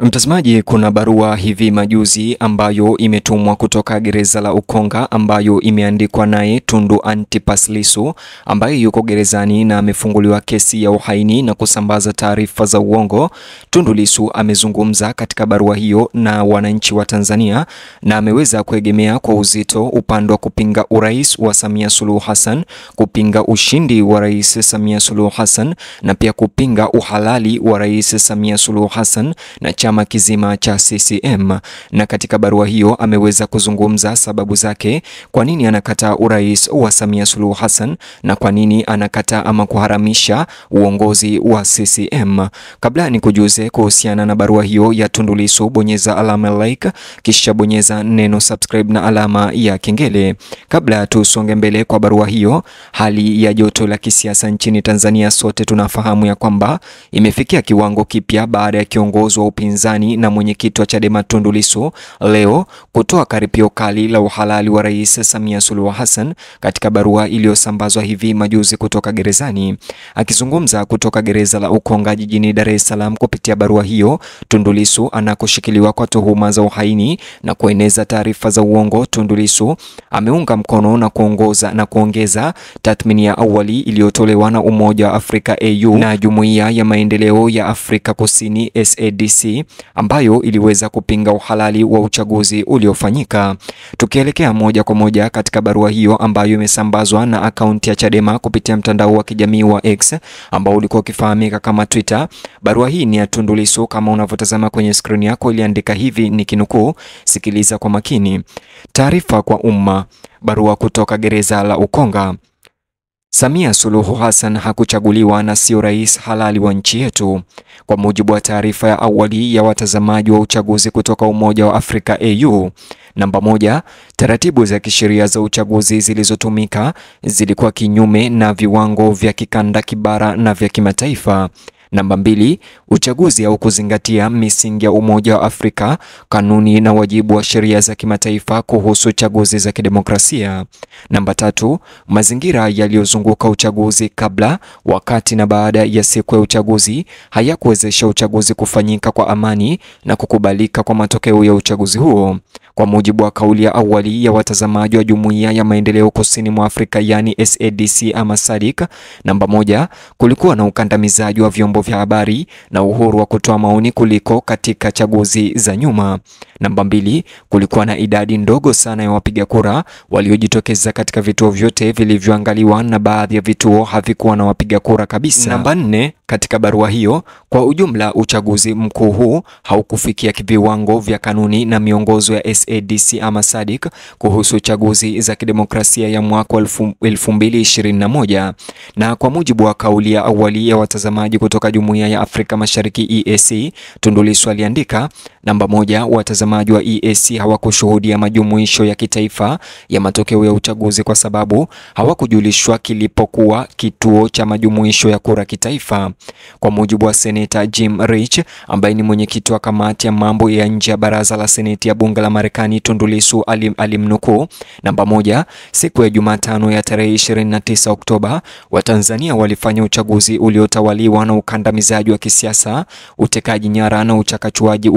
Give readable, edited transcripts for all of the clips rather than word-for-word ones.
Mtazamaji, kuna barua hivi majuzi ambayo imetumwa kutoka gereza la Ukonga ambayo imeandikwa naye Tundu Antipas Lissu ambaye yuko gerezani na amefunguliwa kesi ya uhaini na kusambaza taarifa za uongo. Tundu Lissu amezungumza katika barua hiyo na wananchi wa Tanzania na ameweza kuegemea kwa uzito upande wa kupinga urais wa Samia Suluhu Hassan, kupinga ushindi wa Rais Samia Suluhu Hassan na pia kupinga uhalali wa Rais Samia Suluhu Hassan na chama kizima cha CCM. Na katika barua hiyo ameweza kuzungumza sababu zake kwa nini anakataa urais wa Samia Suluhu Hassan na kwa nini anakataa ama kuharamisha uongozi wa CCM. Kabla ni kujuze kuhusiana na barua hiyo ya Tundu Lissu, bonyeza alama like kisha bonyeza neno subscribe na alama ya kengele. Kabla tusonge mbele kwa barua hiyo, hali ya joto la kisiasa nchini Tanzania sote tunafahamu ya kwamba imefikia kiwango kipya baada ya kiongozi wa upinzani na mwenyekiti wa Chadema Tundu Lissu leo kutoa karipio kali la uhalali wa Rais Samia Suluhu Hassan katika barua iliyosambazwa hivi majuzi kutoka gerezani. Akizungumza kutoka gereza la Ukonga jijini Dar es Salaam kupitia barua hiyo, Tundu Lissu anakoshikiliwa kwa tuhuma za uhaini na kueneza taarifa za uongo. Tundu Lissu ameunga mkono na kuongeza tathmini ya awali iliyotolewa na Umoja wa Afrika AU na Jumuiya ya Maendeleo ya Afrika Kusini SADC ambayo iliweza kupinga uhalali wa uchaguzi uliofanyika. Tukielekea moja kwa moja katika barua hiyo ambayo imesambazwa na akaunti ya Chadema kupitia mtandao wa kijamii wa X ambao ulikuwa ukifahamika kama Twitter. Barua hii ni ya Tundu Lissu kama unavyotazama kwenye screen yako, iliandika hivi nikinukuu, sikiliza kwa makini. Taarifa kwa umma. Barua kutoka gereza la Ukonga. Samia Suluhu Hassan hakuchaguliwa na sio rais halali wa nchi yetu. Kwa mujibu wa taarifa ya awali ya watazamaji wa uchaguzi kutoka Umoja wa Afrika AU. Namba 1, taratibu za kisheria za uchaguzi zilizotumika zilikuwa kinyume na viwango vya kikanda, kibara na vya kimataifa. Namba 2, uchaguzi au kuzingatia misingi ya Umoja wa Afrika, kanuni na wajibu wa sheria za kimataifa kuhusu chaguzi za kidemokrasia. Namba 3, mazingira yaliyozunguka uchaguzi kabla, wakati na baada ya siku ya uchaguzi hayakuwezesha uchaguzi kufanyika kwa amani na kukubalika kwa matokeo ya uchaguzi huo. Kwa mujibu wa kauli ya awali ya watazamaji wa Jumuiya ya Maendeleo Kusini mwa Afrika yani SADC ama SADC, namba 1, kulikuwa na ukandamizaji wa vyombo vya habari na uhuru wa kutoa maoni kuliko katika chaguzi za nyuma. Namba 2, kulikuwa na idadi ndogo sana ya wapiga kura waliojitokeza katika vituo vyote vilivyoangaliwa na baadhi ya vituo havikuwa na wapiga kura kabisa. Namba 4, katika barua hiyo, kwa ujumla uchaguzi mkuu huu haukufikia viwango vya kanuni na miongozo ya SADC ama SADC kuhusu chaguzi za kidemokrasia ya mwaka 2021. Na kwa mujibu wa kauli ya awali ya watazamaji kutoka Jumuiya ya Afrika Mashariki EAC, Tundu Lissu aliandika, namba 1, watazamaji wa EAC hawakushuhudia majumuisho ya kitaifa ya matokeo ya uchaguzi kwa sababu hawakujulishwa kilipokuwa kituo cha majumuisho ya kura kitaifa. Kwa mujibu wa Senator Jim Risch ambaye ni mwenyekiti wa kamati ya mambo ya nje ya baraza la Seneti ya bunge la Marekani, Tundu Lissu alimnukuu, namba 1, siku ya Jumatano ya tarehe 29 Oktoba, Watanzania walifanya uchaguzi uliotawaliwa na ukandamizaji wa kisiasa, utekaji nyara na uchakachuaji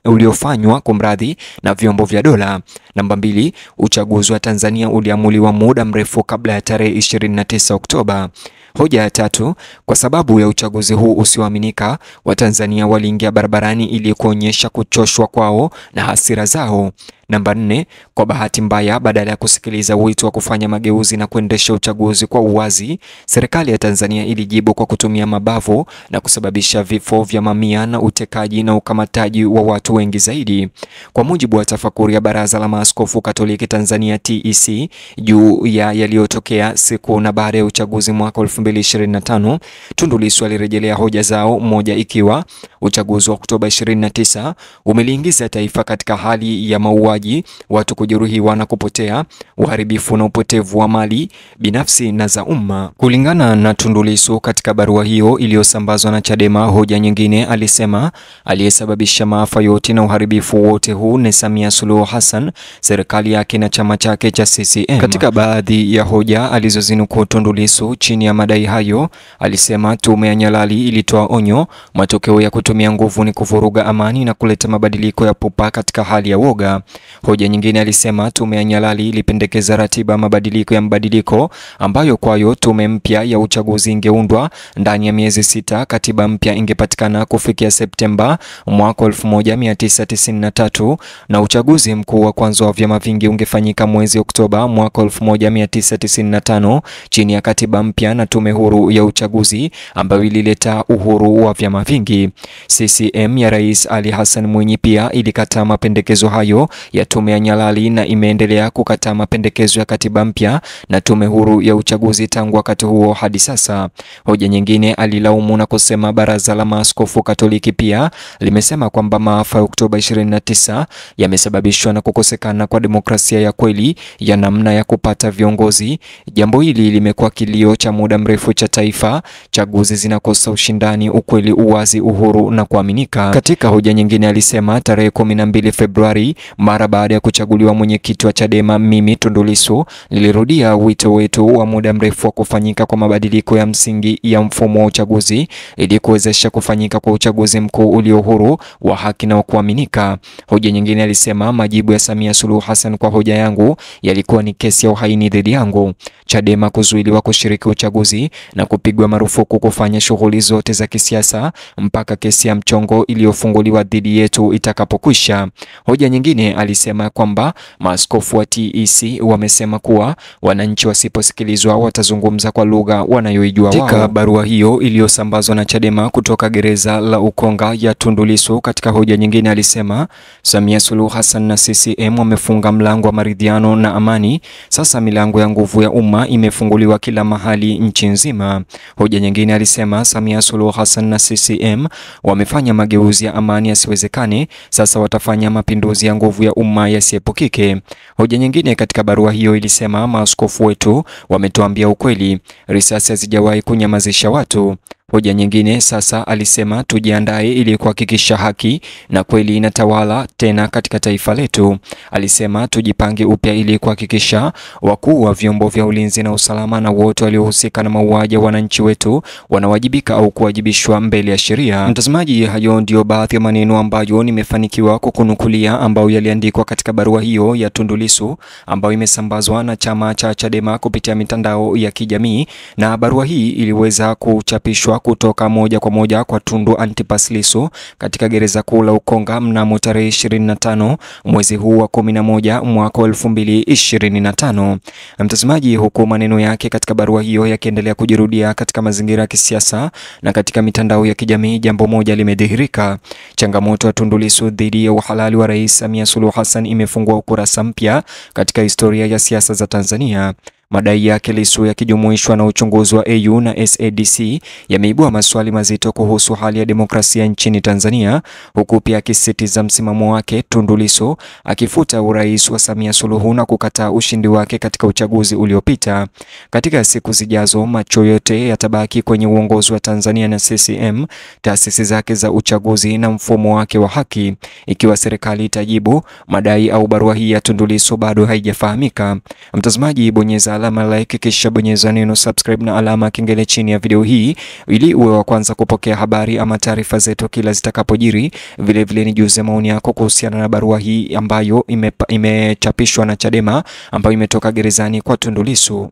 uliofanywa kumradhi na vyombo vya dola. Namba 2, uchaguzi wa Tanzania uliamuliwa muda mrefu kabla ya tarehe 29 Oktoba. Hoja ya 3, kwa sababu ya uchaguzi huu usioaminika, Watanzania waliingia barabarani ili kuonyesha kuchoshwa kwao na hasira zao. Namba 4, kwa bahati mbaya, badala ya kusikiliza wito wa kufanya mageuzi na kuendesha uchaguzi kwa uwazi, serikali ya Tanzania ilijibu kwa kutumia mabavu na kusababisha vifo vya mamia na utekaji na ukamataji wa watu wengi zaidi. Kwa mujibu wa tafakuri ya Baraza la Maaskofu Katoliki Tanzania TEC juu ya yaliyotokea siku na baada ya uchaguzi mwaka 2025, Tundu Lissu alirejelea hoja zao, moja ikiwa uchaguzi wa Oktoba 29 umeliingiza taifa katika hali ya mauaji mauaji, watu kujeruhiwa na kupotea, uharibifu na upotevu wa mali binafsi na za umma. Kulingana na Tundu Lissu katika barua hiyo iliyosambazwa na Chadema, hoja nyingine alisema aliyesababisha maafa yote na uharibifu wote huu ni Samia Suluhu Hassan, serikali yake na chama chake cha CCM. Katika baadhi ya hoja alizozinukuu Tundu Lissu chini ya madai hayo, alisema tume ya Nyalali ilitoa onyo, matokeo ya kutumia nguvu ni kuvuruga amani na kuleta mabadiliko ya pupa katika hali ya woga. Hoja nyingine alisema tume ya Nyalali ilipendekeza ratiba mabadiliko ambayo kwayo tume mpya ya uchaguzi ingeundwa ndani ya miezi 6, katiba mpya ingepatikana kufikia Septemba mwaka 1993 na uchaguzi mkuu wa kwanza wa vyama vingi ungefanyika mwezi Oktoba mwaka 1995 chini ya katiba mpya na tume huru ya uchaguzi ambayo ilileta uhuru wa vyama vingi. CCM ya Rais Ali Hassan Mwinyi pia ilikataa mapendekezo hayo ya tume ya Nyalali na imeendelea kukataa mapendekezo ya katiba mpya na tume huru ya uchaguzi tangu wakati huo hadi sasa. Hoja nyingine alilaumu na kusema Baraza la Maaskofu Katoliki pia limesema kwamba maafa ya Oktoba 29 yamesababishwa na kukosekana kwa demokrasia ya kweli ya namna ya kupata viongozi. Jambo hili limekuwa kilio cha muda mrefu cha taifa. Chaguzi zinakosa ushindani, ukweli, uwazi, uhuru na kuaminika. Katika hoja nyingine alisema tarehe 12 Februari, mara baada ya kuchaguliwa mwenyekiti wa Chadema, mimi Tundu Lissu nilirudia wito wetu wa muda mrefu wa kufanyika kwa mabadiliko ya msingi ya mfumo wa uchaguzi ili kuwezesha kufanyika kwa uchaguzi mkuu ulio huru, wa haki na wa kuaminika. Hoja nyingine alisema majibu ya Samia Suluhu Hassan kwa hoja yangu yalikuwa ni kesi ya uhaini dhidi yangu, Chadema kuzuiliwa kushiriki uchaguzi na kupigwa marufuku kufanya shughuli zote za kisiasa mpaka kesi ya mchongo iliyofunguliwa dhidi yetu itakapokwisha. Hoja nyingine alisema kwamba maaskofu wa TEC wamesema kuwa wananchi wasiposikilizwa watazungumza kwa lugha wanayoijua wao. Katika barua hiyo iliyosambazwa na Chadema kutoka gereza la Ukonga ya Tundu Lissu, katika hoja nyingine alisema Samia Suluhu Hassan na CCM wamefunga mlango wa maridhiano na amani. Sasa milango ya nguvu ya umma imefunguliwa kila mahali nchi nzima. Hoja nyingine alisema Samia Suluhu Hassan na CCM wamefanya mageuzi ya amani yasiwezekane, sasa watafanya mapinduzi ya nguvu ya umma yasiepukike. Hoja nyingine katika barua hiyo ilisema maaskofu wetu wametuambia ukweli, risasi hazijawahi kunyamazisha watu. Hoja nyingine sasa alisema tujiandae ili kuhakikisha haki na kweli inatawala tena katika taifa letu. Alisema tujipange upya ili kuhakikisha wakuu wa vyombo vya ulinzi na usalama na wote waliohusika na mauaji ya wananchi wetu wanawajibika au kuwajibishwa mbele ya sheria. Mtazamaji, hayo ndio baadhi ya maneno ambayo nimefanikiwa kukunukulia ambayo yaliandikwa katika barua hiyo ya Tundu Lissu ambayo imesambazwa na chama cha Chadema kupitia mitandao ya kijamii, na barua hii iliweza kuchapishwa kutoka moja kwa moja kwa Tundu Antipas Lissu katika gereza kuu la Ukonga mnamo tarehe 25 mwezi huu wa 11 mwaka 2025. Mtazamaji, huku maneno yake katika barua hiyo yakiendelea kujirudia katika mazingira ya kisiasa na katika mitandao ya kijamii, jambo moja limedhihirika. Changamoto ya Tundu Lissu dhidi ya uhalali wa Rais Samia Suluhu Hassan imefungua ukurasa mpya katika historia ya siasa za Tanzania. Madai yake Lissu yakijumuishwa na uchunguzi wa AU na SADC yameibua maswali mazito kuhusu hali ya demokrasia nchini Tanzania, huku pia akisisitiza msimamo wake Tundu Lissu akifuta urais wa Samia Suluhu na kukataa ushindi wake katika uchaguzi uliopita. Katika siku zijazo, macho yote yatabaki kwenye uongozi wa Tanzania na CCM, taasisi zake za uchaguzi na mfumo wake wa haki. Ikiwa serikali itajibu madai au barua hii ya Tundu Lissu bado haijafahamika. Mtazamaji, bonyeza alama like kisha bonyeza neno subscribe na alama kengele chini ya video hii ili uwe wa kwanza kupokea habari ama taarifa zetu kila zitakapojiri. Vile vile nijuze maoni yako kuhusiana na barua hii ambayo imechapishwa na Chadema ambayo imetoka gerezani kwa Tundu Lissu.